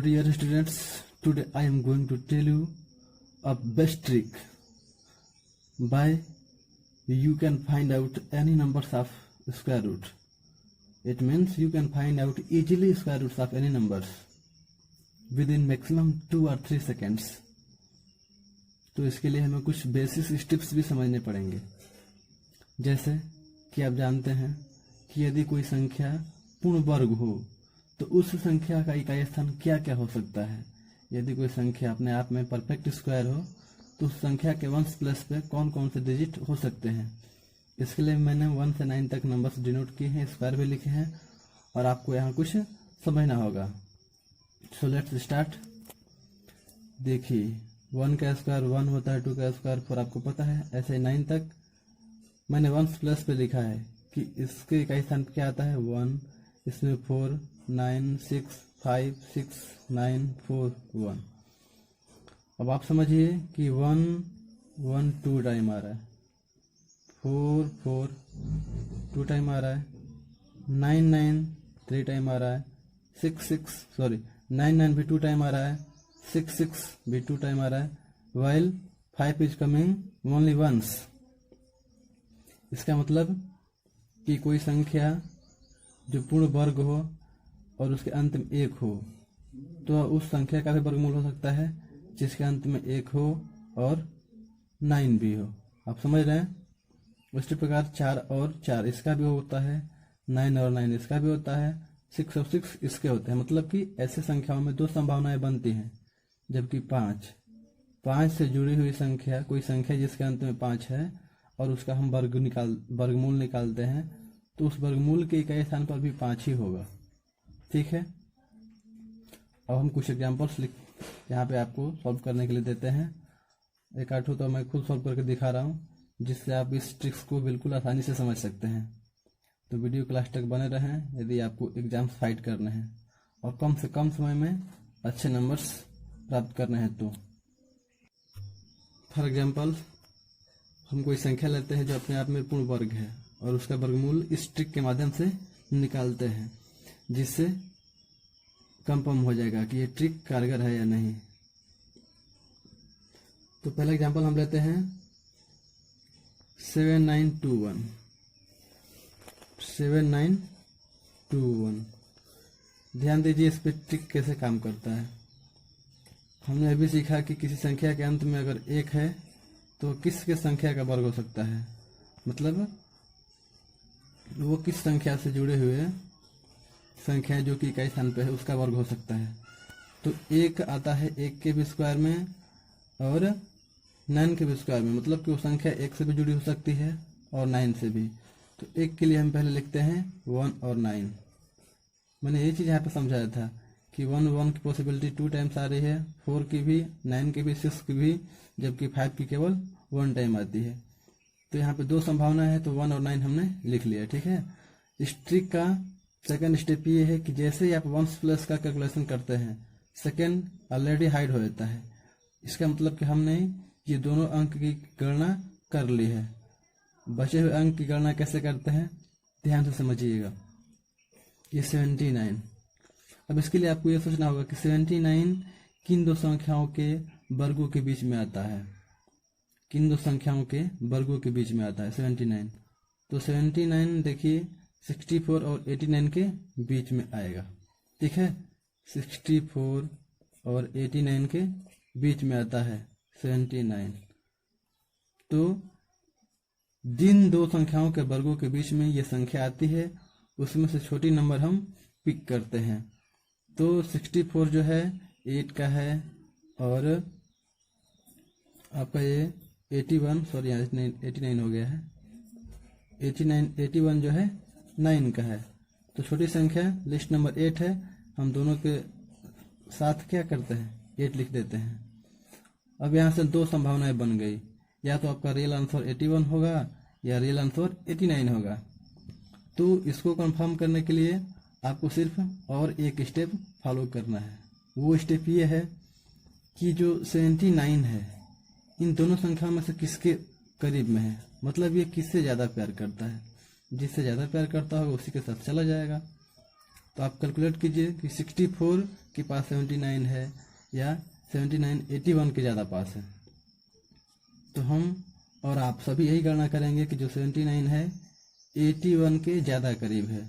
Hello dear students, today I am going to tell you a best trick by you can find out any numbers of square root. It means you can find out easily square roots of any numbers within maximum 2 or 3 seconds. तो इसके लिए हमें कुछ basic steps भी समझने पड़ेंगे। जैसे कि आप जानते हैं कि यदि कोई संख्या पूर्ण वर्ग हो तो उस संख्या का इकाई स्थान क्या क्या हो सकता है। यदि कोई संख्या अपने आप में परफेक्ट स्क्वायर हो तो उस संख्या के वंश प्लस पे कौन कौन से डिजिट हो सकते हैं। इसके लिए मैंने 1 से 9 तक नंबर्स डिनोट किए हैं, स्क्वायर भी लिखे हैं और आपको यहाँ कुछ समझना होगा। So let's start. देखिए 1 का स्क्वायर 1 होता है, 2 का स्क्वायर 4 आपको पता है। ऐसे 9 तक मैंने वंश प्लस पे लिखा है कि इसके इकाई स्थान क्या आता है 1, इसमें 4, 9, 6, 5, 6, 9, 4, 1। अब आप समझिए कि 1, 1 2 टाइम आ रहा है, 4, 4 2 टाइम आ रहा है, 9, 9 3 टाइम आ रहा है, 9, 9 भी 2 टाइम आ रहा है, 6, 6 भी 2 टाइम आ रहा है, while 5 is coming only once। इसका मतलब कि कोई संख्या जो पूर्ण वर्ग हो और उसके अंत में 1 हो तो उस संख्या का भी वर्गमूल हो सकता है जिसके अंत में 1 हो और 9 भी हो। आप समझ रहे हैं। उसी प्रकार 4 और 4 इसका भी होता है, 9 और 9 इसका भी होता है, 6 और 6 इसके होते हैं। मतलब कि ऐसे संख्याओं में 2 संभावनाएं बनती हैं। जबकि 5 से जुड़ी हुई संख्या, कोई संख्या जिसके अंत में 5 है और उसका हम वर्गमूल निकालते हैं तो उस वर्गमूल के इकाई स्थान पर भी 5 ही होगा। ठीक है। अब हम कुछ एग्जांपल्स यहाँ पे आपको सॉल्व करने के लिए देते हैं। एक आठों तो मैं खुद सॉल्व करके दिखा रहा हूँ जिससे आप इस ट्रिक्स को बिल्कुल आसानी से समझ सकते हैं। तो वीडियो क्लास तक बने रहें यदि आपको एग्जाम्स फाइट करने हैं और कम से कम समय में अच्छे नंबर्स प्राप्त करने हैं। तो फॉर एग्जाम्पल हम कोई संख्या लेते हैं जो अपने आप में पूर्ण वर्ग है और उसका वर्गमूल इस ट्रिक के माध्यम से निकालते हैं जिससे कंफर्म हो जाएगा कि ये ट्रिक कारगर है या नहीं। तो पहला एग्जांपल हम लेते हैं 7921। 7921 ध्यान दीजिए इस पे ट्रिक कैसे काम करता है। हमने अभी सीखा कि किसी संख्या के अंत में अगर 1 है तो किसके संख्या का वर्ग हो सकता है, मतलब वो किस संख्या से जुड़े हुए संख्या जो कि इकाई स्थान पे है उसका वर्ग हो सकता है। तो 1 आता है 1 के भी स्क्वायर में और 9 के भी स्क्वायर में, मतलब कि वो संख्या 1 से भी जुड़ी हो सकती है और 9 से भी। तो 1 के लिए हम पहले लिखते हैं 1 और 9। मैंने ये चीज़ यहाँ पे समझाया था कि 1 की पॉसिबिलिटी 2 टाइम्स आ रही है, 4 की भी, 9 की भी, 6 की भी, जबकि 5 की केवल 1 टाइम आती है। तो यहाँ पे 2 संभावना है तो 1 और 9 हमने लिख लिया। ठीक है। इस ट्रिक का सेकंड स्टेप ये है कि जैसे ही आप वंश प्लस का कैलकुलेशन करते हैं सेकंड ऑलरेडी हाइड हो जाता है। इसका मतलब कि हमने ये दोनों अंक की गणना कर ली है। बचे हुए अंक की गणना कैसे करते हैं ध्यान से समझिएगा। ये 79। अब इसके लिए आपको ये सोचना होगा कि 79 किन 2 संख्याओं के वर्गों के बीच में आता है। किन 2 संख्याओं के वर्गों के बीच में आता है 79। तो 79 देखिए 64 और 89 के बीच में आएगा। ठीक है। 64 और 89 के बीच में आता है 79। तो जिन 2 संख्याओं के वर्गों के बीच में ये संख्या आती है उसमें से छोटी नंबर हम पिक करते हैं। तो 64 जो है 8 का है और आपका ये 89 हो गया है। 81 जो है 9 का है। तो छोटी संख्या लिस्ट नंबर 8 है, हम दोनों के साथ क्या करते हैं 8 लिख देते हैं। अब यहाँ से 2 संभावनाएं बन गई, या तो आपका रियल आंसर 81 होगा या रियल आंसर 89 होगा। तो इसको कंफर्म करने के लिए आपको सिर्फ और एक स्टेप फॉलो करना है। वो स्टेप ये है कि जो 79 है इन दोनों संख्याओं में से किसके करीब में है, मतलब ये किससे ज़्यादा प्यार करता है। जिससे ज़्यादा प्यार करता होगा उसी के साथ चला जाएगा। तो आप कैलकुलेट कीजिए कि 64 के पास 79 है या 79 81 के ज़्यादा पास है। तो हम और आप सभी यही गणना करेंगे कि जो 79 है 81 के ज़्यादा करीब है,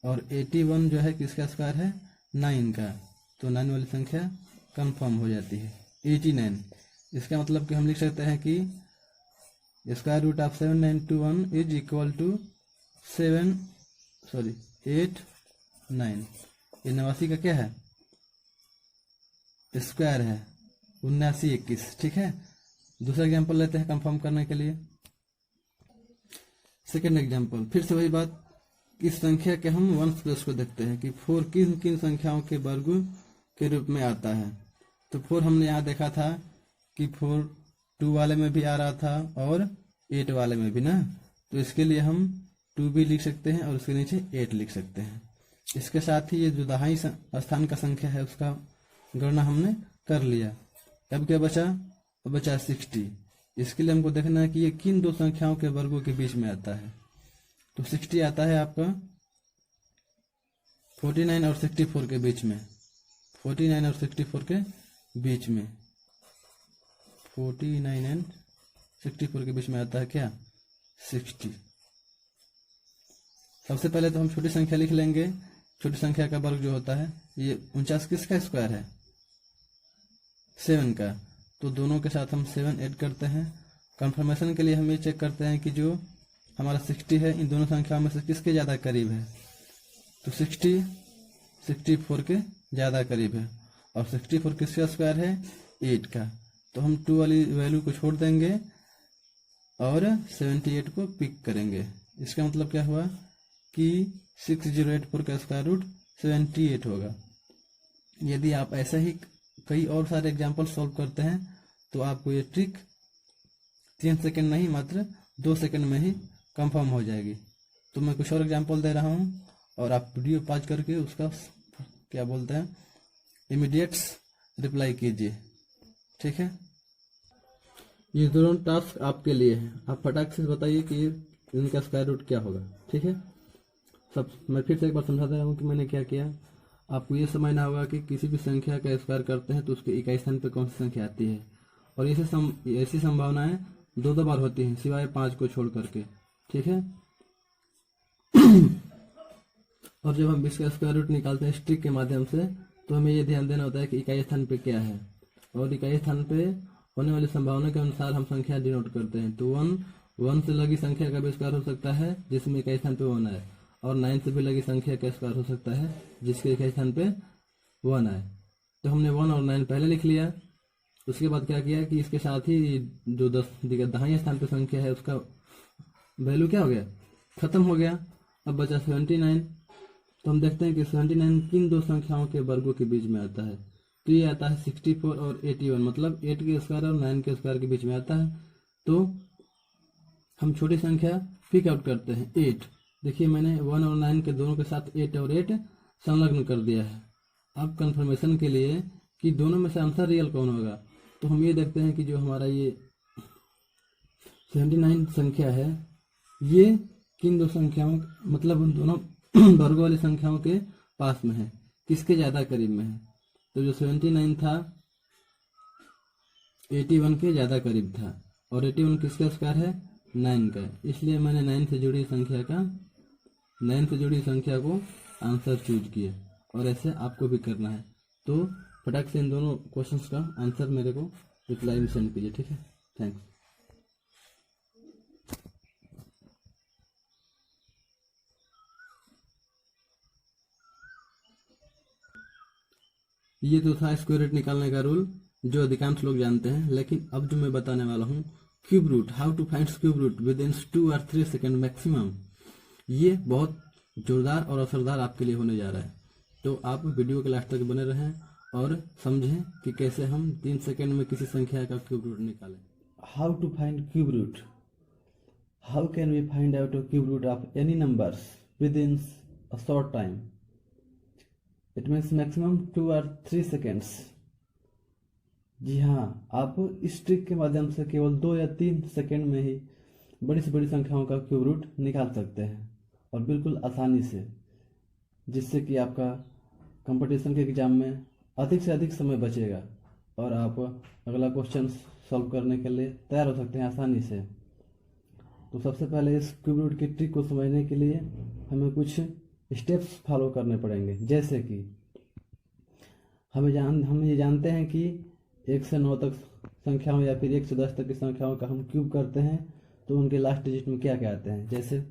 और 81 जो है किसका स्क्वायर है, 9 का। तो 9 वाली संख्या कंफर्म हो जाती है 89। इसका मतलब कि हम लिख सकते हैं कि square root of 7921 is equal to 8 9। ये 89 का क्या है, स्क्वायर है, 79 21। ठीक है, दूसरा एग्जांपल लेते हैं कंफर्म करने के लिए। सेकंड एग्जांपल, फिर से वही बात, इस संख्या के हम वंश प्लस को देखते हैं कि 4 किन किन संख्याओं के वर्ग के रूप में आता है। तो 4 हमने यहाँ देखा था कि 4 2 वाले में भी आ रहा था और 8 वाले में भी ना। तो इसके लिए हम 2 भी लिख सकते हैं और उसके नीचे 8 लिख सकते हैं। इसके साथ ही ये जो दहाई स्थान का संख्या है उसका गणना हमने कर लिया। अब क्या बचा, अब बचा 60। इसके लिए हमको देखना है कि ये किन दो संख्याओं के वर्गों के बीच में आता है। तो 60 आता है आपका 49 और 64 के बीच में, 49 और 64 के बीच में, 49 एंड 64 के बीच में आता है क्या, 60। सबसे पहले तो हम छोटी संख्या लिख लेंगे। छोटी संख्या का वर्ग जो होता है, ये 49 किसका स्क्वायर है, 7 का। तो दोनों के साथ हम 7 ऐड करते हैं। कंफर्मेशन के लिए हम ये चेक करते हैं कि जो हमारा 60 है इन दोनों संख्याओं में से किसके ज़्यादा करीब है। तो 60 64 के ज़्यादा करीब है, और 64 किसका स्क्वायर है, 8 का। तो हम 2 वाली वैल्यू को छोड़ देंगे और 78 को पिक करेंगे। इसका मतलब क्या हुआ कि 6084 का स्क्वायर रूट 78 होगा। यदि आप ऐसे ही कई और सारे एग्जाम्पल सॉल्व करते हैं तो आपको ये ट्रिक 3 सेकंड नहीं मात्र 2 सेकंड में ही कंफर्म हो जाएगी। तो मैं कुछ और एग्जाम्पल दे रहा हूँ और आप वीडियो पॉज करके उसका क्या बोलते हैं इमीडिएट रिप्लाई कीजिए। ठीक है, ये दोनों टास्क आपके लिए है। आप फटाक से बताइए कि इनका स्क्वायर रूट क्या होगा। ठीक है, सब मैं फिर से एक बार समझा दे रहा हूँ कि मैंने क्या किया। आपको ये समझना होगा कि किसी भी संख्या का स्क्वायर करते हैं तो उसके इकाई स्थान पे कौन सी संख्या आती है, और ऐसी संभावनाएं 2 बार होती हैं सिवाय 5 को छोड़ करके। ठीक है, और जब हम इसका स्क्वायर रूट निकालते हैं ट्रिक के माध्यम से, तो हमें ये ध्यान देना होता है कि इकाई स्थान पे क्या है, और इकाई स्थान पे होने वाली संभावना के अनुसार हम संख्या डिनोट करते हैं। तो 1 से लगी संख्या का भी स्क्वायर हो सकता है जिसमें इकाई स्थान पे 1 है, और 9 से भी लगी संख्या का स्क्वायर हो सकता है जिसके इकाई स्थान पे 1 है। तो हमने 1 और 9 पहले लिख लिया। उसके बाद क्या किया कि इसके साथ ही जो 10 दहाई स्थान पे संख्या है उसका वैल्यू क्या हो गया, खत्म हो गया। अब बचा 79। तो हम देखते हैं कि 79 किन दो संख्याओं के वर्गों के बीच में आता है। तो ये आता है 64 और 81, मतलब 8 के स्क्वायर और 9 के स्क्वायर के बीच में आता है। तो हम छोटी संख्या पिक आउट करते हैं 8। देखिए मैंने 1 और 9 के दोनों के साथ 8 और 8 संलग्न कर दिया है। अब कंफर्मेशन के लिए कि दोनों में से आंसर रियल कौन होगा, तो हम ये देखते हैं कि जो हमारा ये 79 संख्या है ये किन दो संख्याओं मतलब उन दोनों वर्गों वाली संख्याओं के पास में है, किसके ज्यादा करीब में है। तो जो 79 था 81 के ज्यादा करीब था, और 81 किसका स्क्वायर है, 9 का। इसलिए मैंने 9 से जुड़ी संख्या को आंसर चूज किया, और ऐसे आपको भी करना है। तो फटाक से इन दोनों क्वेश्चंस का आंसर मेरे को रिप्लाई में सेंड कीजिए। ठीक है, थैंक्स। ये तो था स्क्वायर रूट निकालने का रूल जो अधिकांश लोग जानते हैं, लेकिन अब जो मैं बताने वाला हूँ cube root, how to find cube root within 2 और 3 सेकेंड मैक्सिमम, ये बहुत जोरदार और असरदार आपके लिए होने जा रहा है। तो आप वीडियो के लास्ट तक बने रहें और समझें कि कैसे हम 3 सेकेंड में किसी संख्या का क्यूब रूट निकालें। How to find cube root, how can we find out a cube root of any numbers within a short time, it means maximum 2 और 3 सेकेंड्स। जी हाँ, आप इस ट्रिक के माध्यम से केवल 2 या 3 सेकेंड में ही बड़ी से बड़ी संख्याओं का क्यूब रूट निकाल सकते हैं, और बिल्कुल आसानी से। जिससे कि आपका कंपटीशन के एग्ज़ाम में अधिक से अधिक समय बचेगा और आप अगला क्वेश्चन सॉल्व करने के लिए तैयार हो सकते हैं आसानी से। तो सबसे पहले इस क्यूब रूट की ट्रिक को समझने के लिए हमें कुछ स्टेप्स फॉलो करने पड़ेंगे। जैसे कि हम ये जानते हैं कि 1 से 9 तक संख्याओं या फिर 1 से 10 तक की संख्याओं का हम क्यूब करते हैं तो उनके लास्ट डिजिट में क्या क्या आते हैं। जैसे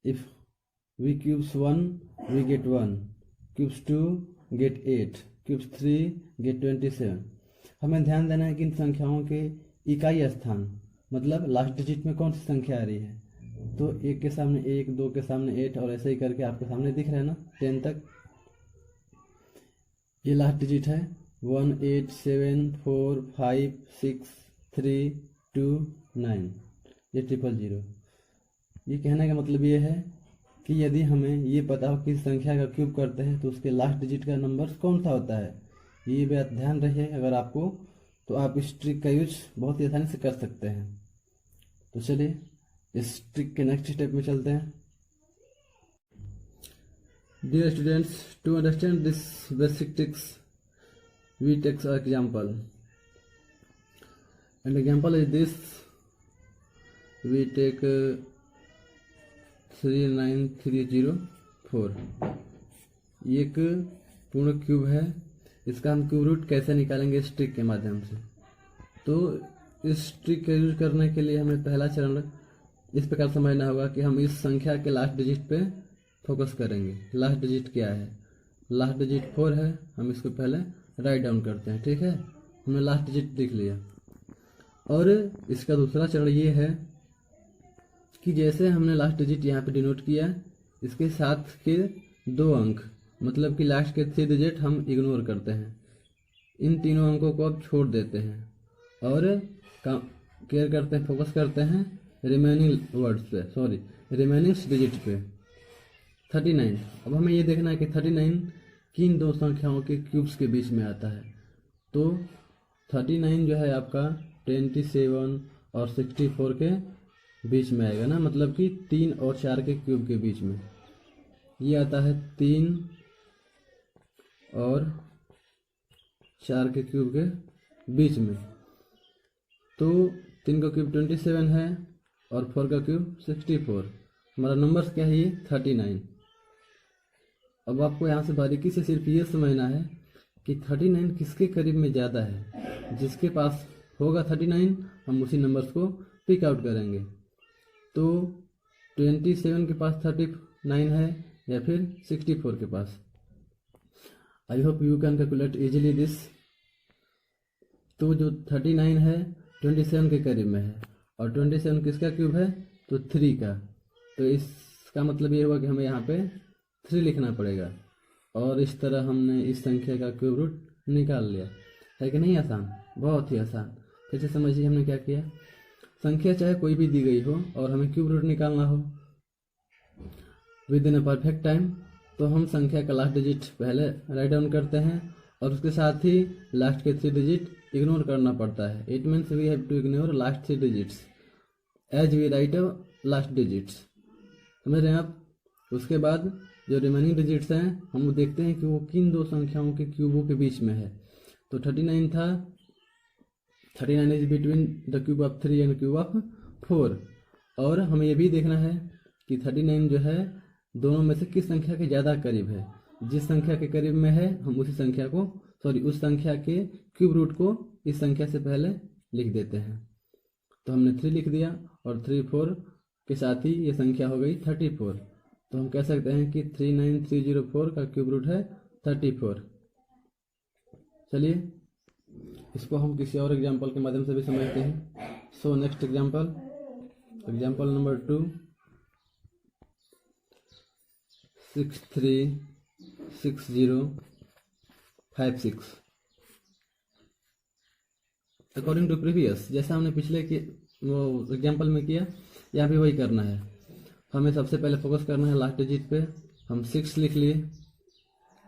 if we cubes 1 we get 1, cubes 2 get 8, cubes 3 get 27। हमें ध्यान देना है कि इन संख्याओं के इकाई स्थान मतलब लास्ट डिजिट में कौन सी संख्या आ रही है। तो 1 के सामने 1, 2 के सामने 8 और ऐसे ही करके आपके सामने दिख रहा है ना 10 तक। ये लास्ट डिजिट है 1 8 7 4 5 6 3 2 9, ये 000। ये कहने का मतलब ये है कि यदि हमें ये पता हो कि संख्या का क्यूब करते हैं तो उसके लास्ट डिजिट का नंबर कौन सा होता है, ये बात ध्यान रखिए अगर आपको, तो आप इस ट्रिक का यूज बहुत ही आसानी से कर सकते हैं। तो चलिए इस ट्रिक के नेक्स्ट स्टेप में चलते हैं। Dear students, to understand this basic tricks, we take an example. An example is this: we take 39304। ये एक पूर्ण क्यूब है, इसका हम क्यूब रूट कैसे निकालेंगे इस ट्रिक के माध्यम से। तो इस ट्रिक का यूज करने के लिए हमें पहला चरण इस प्रकार समझना होगा कि हम इस संख्या के लास्ट डिजिट पे फोकस करेंगे। लास्ट डिजिट क्या है, लास्ट डिजिट 4 है, हम इसको पहले राइट डाउन करते हैं। ठीक है, हमने लास्ट डिजिट लिख लिया। और इसका दूसरा चरण ये है कि जैसे हमने लास्ट डिजिट यहाँ पे डिनोट किया, इसके साथ के 2 अंक मतलब कि लास्ट के 3 डिजिट हम इग्नोर करते हैं। इन तीनों अंकों को अब छोड़ देते हैं और केयर करते हैं, फोकस करते हैं रिमेनिंग वर्ड्स पे, सॉरी रिमेनिंग डिजिट पे 39। अब हमें ये देखना है कि 39 किन 2 संख्याओं के क्यूब्स के बीच में आता है। तो 39 जो है आपका 27 और 64 के बीच में आएगा ना, मतलब कि 3 और 4 के क्यूब के बीच में। ये आता है 3 और 4 के क्यूब के बीच में। तो 3 का क्यूब 27 है और 4 का क्यूब 64। हमारा नंबर्स क्या है, ये 39। अब आपको यहाँ से बारीकी से सिर्फ ये समझना है कि 39 किसके करीब में ज़्यादा है। जिसके पास होगा 39 हम उसी नंबर्स को पिक आउट करेंगे। तो 27 के पास 39 है या फिर 64 के पास। I hope you can calculate easily this. तो जो 39 है 27 के करीब में है और 27 किसका क्यूब है, तो 3 का। तो इसका मतलब ये हुआ कि हमें यहाँ पे 3 लिखना पड़ेगा और इस तरह हमने इस संख्या का क्यूब रूट निकाल लिया। है कि नहीं आसान, बहुत ही आसान। फिर से समझिए हमने क्या किया। संख्या चाहे कोई भी दी गई हो और हमें क्यूब रूट निकालना हो with in a perfect time, तो हम संख्या का लास्ट डिजिट पहले राइट डाउन करते हैं और उसके साथ ही लास्ट के 3 डिजिट इग्नोर करना पड़ता है। It means we have to ignore last 3 digits as we write last digits. समझ रहे हैं आप। उसके बाद जो रिमेनिंग डिजिट्स हैं हम वो देखते हैं कि वो किन 2 संख्याओं के क्यूबों के बीच में है। तो 39 था, 39 is between the cube of 3 and cube of 4। और हमें ये भी देखना है कि 39 जो है दोनों में से किस संख्या के ज़्यादा करीब है। जिस संख्या के करीब में है हम उसी संख्या को, सॉरी उस संख्या के क्यूब रूट को इस संख्या से पहले लिख देते हैं। तो हमने 3 लिख दिया और 3 4 के साथ ही ये संख्या हो गई 34। तो हम कह सकते हैं कि 39304 का क्यूब रूट है 34। चलिए इसको हम किसी और एग्जाम्पल के माध्यम से भी समझते हैं। So next example, example number 2, 636056। According to previous, जैसा हमने पिछले के वो एग्जाम्पल में किया, यहाँ भी वही करना है। हमें सबसे पहले फोकस करना है लास्ट डिजिट पे। हम 6 लिख लिए।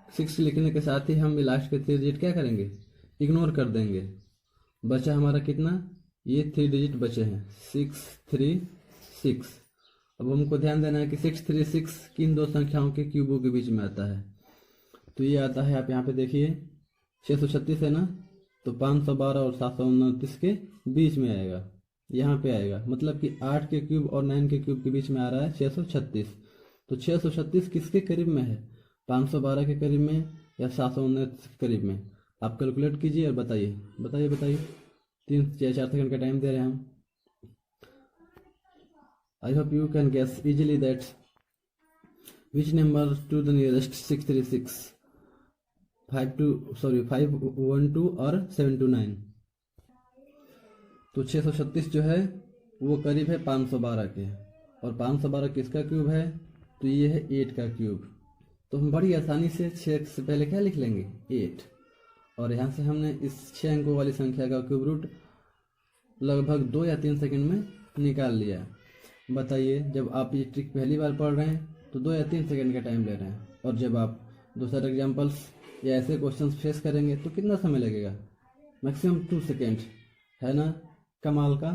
6 लिखने के साथ ही हम लास्ट के 3 डिजिट क्या करेंगे, इग्नोर कर देंगे। बचा हमारा कितना, ये 3 डिजिट बचे हैं 636। अब हमको ध्यान देना है कि 636 किन दो संख्याओं के क्यूबों के बीच में आता है। तो ये आता है, आप यहाँ पे देखिए 636 है ना, तो 512 और 729 के बीच में आएगा, यहाँ पे आएगा। मतलब कि 8 के क्यूब और 9 के क्यूब के बीच में आ रहा है 636। तो 636 किसके करीब में है, 512 के करीब में या 729 के करीब में? आप कैलकुलेट कीजिए और बताइए बताइए बताइए। 3 या 4 सेकंड का टाइम दे रहे हैं हम। I hope you can guess easily that which number to the nearest 636, 512 और 729। तो 636 जो है वो करीब है 512 के, और 512 किसका क्यूब है, तो ये है 8 का क्यूब। तो हम बड़ी आसानी से 6 से पहले क्या लिख लेंगे, 8, और यहाँ से हमने इस 6 अंकों वाली संख्या का क्यूब रूट लगभग 2 या 3 सेकंड में निकाल लिया। बताइए, जब आप ये ट्रिक पहली बार पढ़ रहे हैं तो 2 या 3 सेकंड का टाइम ले रहे हैं, और जब आप दूसरा एग्जाम्पल्स या ऐसे क्वेश्चंस फेस करेंगे तो कितना समय लगेगा, मैक्सिमम 2 सेकेंड, है ना कमाल का।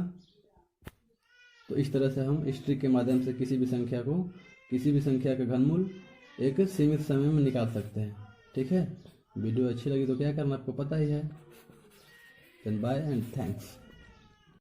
तो इस तरह से हम इस ट्रिक के माध्यम से किसी भी संख्या का घनमूल एक सीमित समय में निकाल सकते हैं। ठीक है, वीडियो अच्छी लगी तो क्या करना आपको पता ही है। Then bye and thanks.